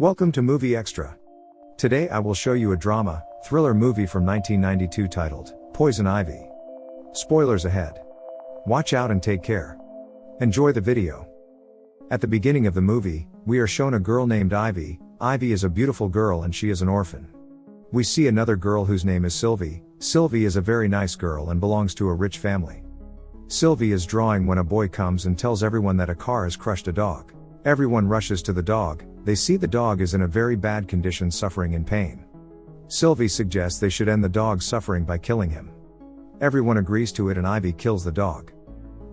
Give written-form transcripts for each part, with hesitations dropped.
Welcome to Movie Extra. Today I will show you a drama, thriller movie from 1992 titled, Poison Ivy. Spoilers ahead. Watch out and take care. Enjoy the video. At the beginning of the movie, we are shown a girl named Ivy. Ivy is a beautiful girl and she is an orphan. We see another girl whose name is Sylvie. Sylvie is a very nice girl and belongs to a rich family. Sylvie is drawing when a boy comes and tells everyone that a car has crushed a dog. Everyone rushes to the dog. They see the dog is in a very bad condition, suffering in pain. Sylvie suggests they should end the dog's suffering by killing him. Everyone agrees to it and Ivy kills the dog.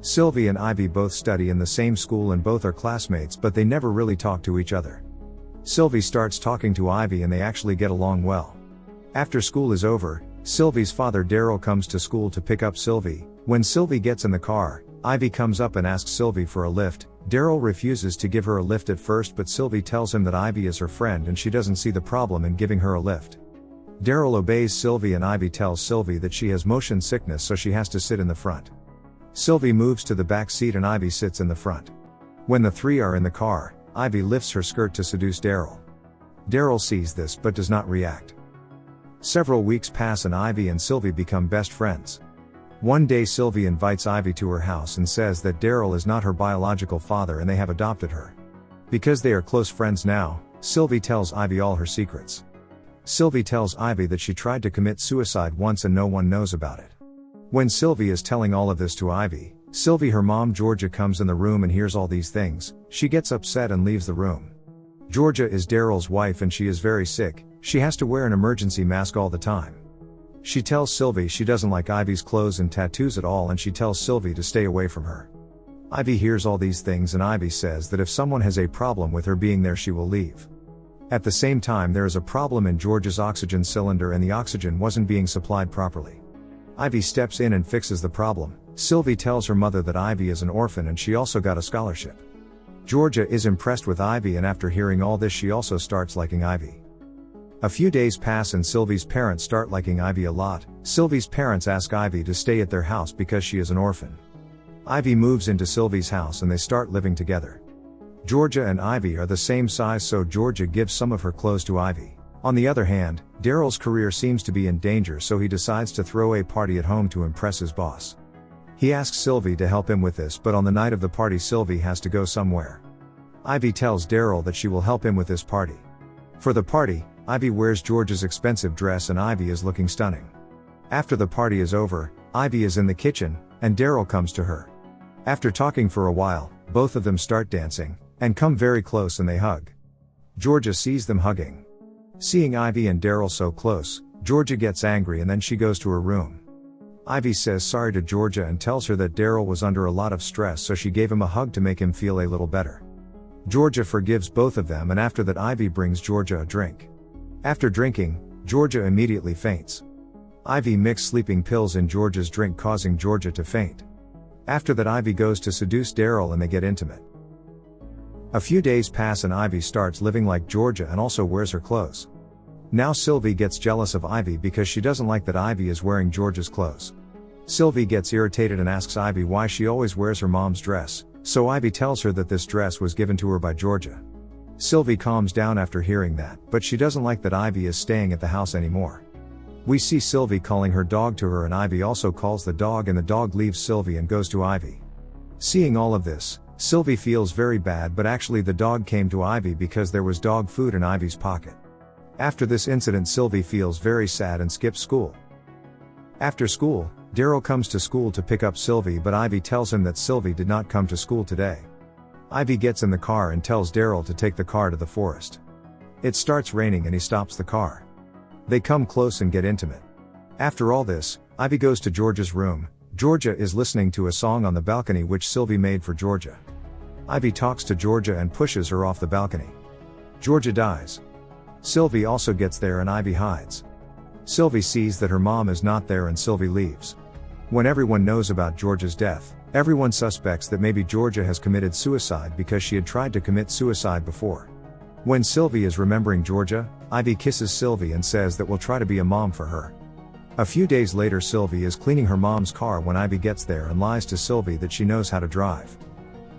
Sylvie and Ivy both study in the same school and both are classmates, but they never really talk to each other. Sylvie starts talking to Ivy and they actually get along well. After school is over, Sylvie's father Daryl comes to school to pick up Sylvie. When Sylvie gets in the car, Ivy comes up and asks Sylvie for a lift. Daryl refuses to give her a lift at first, but Sylvie tells him that Ivy is her friend and she doesn't see the problem in giving her a lift. Daryl obeys Sylvie and Ivy tells Sylvie that she has motion sickness, so she has to sit in the front. Sylvie moves to the back seat and Ivy sits in the front. When the three are in the car, Ivy lifts her skirt to seduce Daryl. Daryl sees this but does not react. Several weeks pass and Ivy and Sylvie become best friends. One day Sylvie invites Ivy to her house and says that Daryl is not her biological father and they have adopted her. Because they are close friends now, Sylvie tells Ivy all her secrets. Sylvie tells Ivy that she tried to commit suicide once and no one knows about it. When Sylvie is telling all of this to Ivy, Sylvie, her mom Georgia, comes in the room and hears all these things. She gets upset and leaves the room. Georgia is Daryl's wife and she is very sick. She has to wear an emergency mask all the time. She tells Sylvie she doesn't like Ivy's clothes and tattoos at all and she tells Sylvie to stay away from her. Ivy hears all these things and Ivy says that if someone has a problem with her being there she will leave. At the same time, there is a problem in Georgia's oxygen cylinder and the oxygen wasn't being supplied properly. Ivy steps in and fixes the problem. Sylvie tells her mother that Ivy is an orphan and she also got a scholarship. Georgia is impressed with Ivy and after hearing all this she also starts liking Ivy. A few days pass and Sylvie's parents start liking Ivy a lot. Sylvie's parents ask Ivy to stay at their house because she is an orphan. Ivy moves into Sylvie's house and they start living together. Georgia and Ivy are the same size, so Georgia gives some of her clothes to Ivy. On the other hand, Daryl's career seems to be in danger, so he decides to throw a party at home to impress his boss. He asks Sylvie to help him with this, but on the night of the party Sylvie has to go somewhere. Ivy tells Daryl that she will help him with this party. For the party, Ivy wears George's expensive dress and Ivy is looking stunning. After the party is over, Ivy is in the kitchen, and Daryl comes to her. After talking for a while, both of them start dancing, and come very close and they hug. Georgia sees them hugging. Seeing Ivy and Daryl so close, Georgia gets angry and then she goes to her room. Ivy says sorry to Georgia and tells her that Daryl was under a lot of stress, so she gave him a hug to make him feel a little better. Georgia forgives both of them and after that Ivy brings Georgia a drink. After drinking, Georgia immediately faints. Ivy mixed sleeping pills in Georgia's drink, causing Georgia to faint. After that Ivy goes to seduce Daryl and they get intimate. A few days pass and Ivy starts living like Georgia and also wears her clothes. Now Sylvie gets jealous of Ivy because she doesn't like that Ivy is wearing Georgia's clothes. Sylvie gets irritated and asks Ivy why she always wears her mom's dress, so Ivy tells her that this dress was given to her by Georgia. Sylvie calms down after hearing that, but she doesn't like that Ivy is staying at the house anymore. We see Sylvie calling her dog to her and Ivy also calls the dog and the dog leaves Sylvie and goes to Ivy. Seeing all of this, Sylvie feels very bad, but actually the dog came to Ivy because there was dog food in Ivy's pocket. After this incident Sylvie feels very sad and skips school. After school, Daryl comes to school to pick up Sylvie, but Ivy tells him that Sylvie did not come to school today. Ivy gets in the car and tells Daryl to take the car to the forest. It starts raining and he stops the car. They come close and get intimate. After all this, Ivy goes to Georgia's room. Georgia is listening to a song on the balcony which Sylvie made for Georgia. Ivy talks to Georgia and pushes her off the balcony. Georgia dies. Sylvie also gets there and Ivy hides. Sylvie sees that her mom is not there and Sylvie leaves. When everyone knows about Georgia's death, everyone suspects that maybe Georgia has committed suicide because she had tried to commit suicide before. When Sylvie is remembering Georgia, Ivy kisses Sylvie and says that will try to be a mom for her. A few days later Sylvie is cleaning her mom's car when Ivy gets there and lies to Sylvie that she knows how to drive.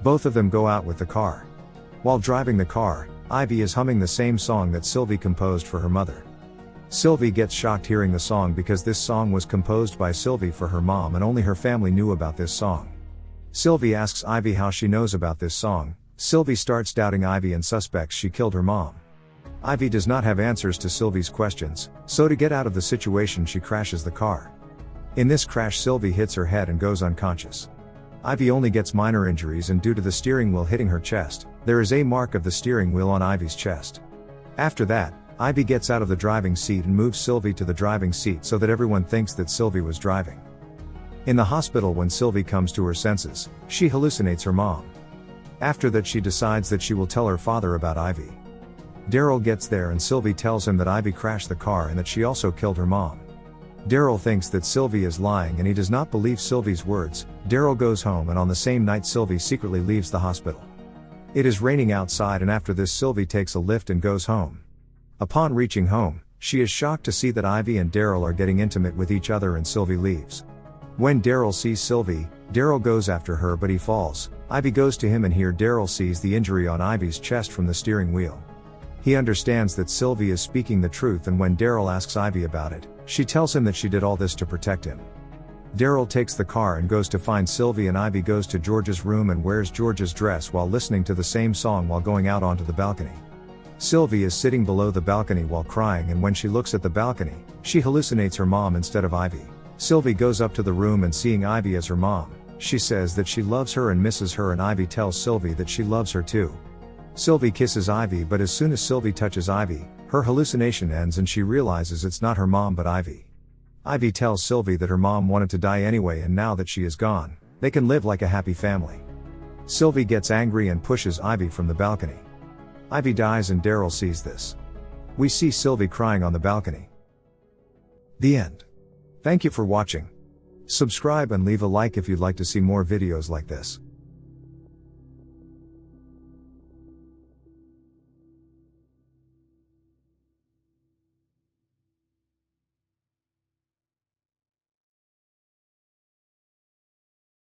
Both of them go out with the car. While driving the car, Ivy is humming the same song that Sylvie composed for her mother. Sylvie gets shocked hearing the song because this song was composed by Sylvie for her mom and only her family knew about this song. Sylvie asks Ivy how she knows about this song. Sylvie starts doubting Ivy and suspects she killed her mom. Ivy does not have answers to Sylvie's questions, so to get out of the situation she crashes the car. In this crash Sylvie hits her head and goes unconscious. Ivy only gets minor injuries and due to the steering wheel hitting her chest, there is a mark of the steering wheel on Ivy's chest. After that, Ivy gets out of the driving seat and moves Sylvie to the driving seat so that everyone thinks that Sylvie was driving. In the hospital when Sylvie comes to her senses, she hallucinates her mom. After that she decides that she will tell her father about Ivy. Daryl gets there and Sylvie tells him that Ivy crashed the car and that she also killed her mom. Daryl thinks that Sylvie is lying and he does not believe Sylvie's words. Daryl goes home and on the same night Sylvie secretly leaves the hospital. It is raining outside and after this Sylvie takes a lift and goes home. Upon reaching home, she is shocked to see that Ivy and Daryl are getting intimate with each other and Sylvie leaves. When Daryl sees Sylvie, Daryl goes after her but he falls. Ivy goes to him and here Daryl sees the injury on Ivy's chest from the steering wheel. He understands that Sylvie is speaking the truth and when Daryl asks Ivy about it, she tells him that she did all this to protect him. Daryl takes the car and goes to find Sylvie and Ivy goes to George's room and wears George's dress while listening to the same song while going out onto the balcony. Sylvie is sitting below the balcony while crying and when she looks at the balcony, she hallucinates her mom instead of Ivy. Sylvie goes up to the room and seeing Ivy as her mom, she says that she loves her and misses her and Ivy tells Sylvie that she loves her too. Sylvie kisses Ivy but as soon as Sylvie touches Ivy, her hallucination ends and she realizes it's not her mom but Ivy. Ivy tells Sylvie that her mom wanted to die anyway and now that she is gone, they can live like a happy family. Sylvie gets angry and pushes Ivy from the balcony. Ivy dies and Daryl sees this. We see Sylvie crying on the balcony. The end. Thank you for watching. Subscribe and leave a like if you'd like to see more videos like this.